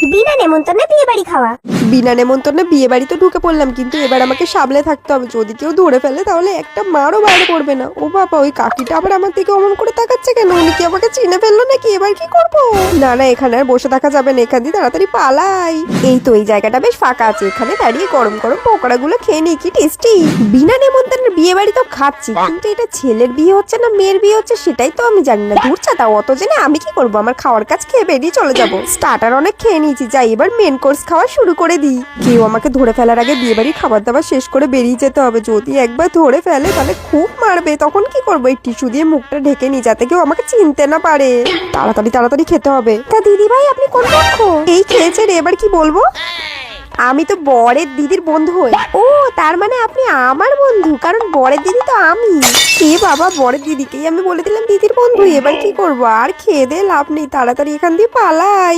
বিনা নেমন্তন্নে বিয়ে বাড়ি খাওয়া। বিনা নেমন্তন্নে বিয়ে বাড়ি তো ঢুকে পড়লাম, কিন্তু এবার আমাকে সামলে থাকতে হবে। যদি কেউ ধরে ফেলে তাহলে একটা মারও বাইরে পড়বে না। ও বাবা, ওই কাকিটা আবার আমার দিকে অমন করে তাকাচ্ছে কেন? উনি কি আমাকে চিনে ফেললো নাকি? এবার কি করব? না না, এখানে আর বসে থাকা যাবে না, এখান দিয়ে তাড়াতাড়ি পালাই। এই তো, এই জায়গাটা বেশ ফাঁকা আছে, এখানে দাঁড়িয়ে গরম গরম পকোড়াগুলো খেয়ে নিই, কি টেস্টি। বিনা নেমন্তন্নের বিয়ে বাড়ি তো খাচ্ছি, কিন্তু এটা ছেলের বিয়ে হচ্ছে না মেয়ের বিয়ে হচ্ছে সেটাই তো আমি জানি না। দূর ছাতা, অত জেনে আমি কি করবো? আমার খাওয়ার কাজ খেয়ে বেরিয়ে চলে যাবো। স্টার্টার অনেক খেয়ে নিয়েছি, যাই এবার মেন কোর্স খাওয়া শুরু করে দিই। কেউ আমাকে ধরে ফেলার আগে বিয়ে বাড়ির খাবার দাবার শেষ করে বেরিয়ে যেতে হবে। যদি একবার ধরে ফেলে তাহলে খুব মারবে, তখন কি করবো? এই টিস্যু দিয়ে মুখটা ঢেকে নি, যাতে কেউ আমাকে চিনতে না পারে। তাড়াতাড়ি তাড়াতাড়ি খেতে হবে। তা দিদি ভাই, আপনি কোন পক্ষ? এই খেয়েছে রে, এবার কি বলবো? আমি তো বরের দিদির বন্ধু হই। ও, তার মানে আপনি আমার বন্ধু, কারণ বরের দিদি তো আমি। এ বাবা, বরের দিদিকেই আমি বলে দিলাম দিদির বন্ধু। এবার কি করবো? আর খেয়ে দে লাভ নেই, তাড়াতাড়ি এখান দিয়ে পালাই।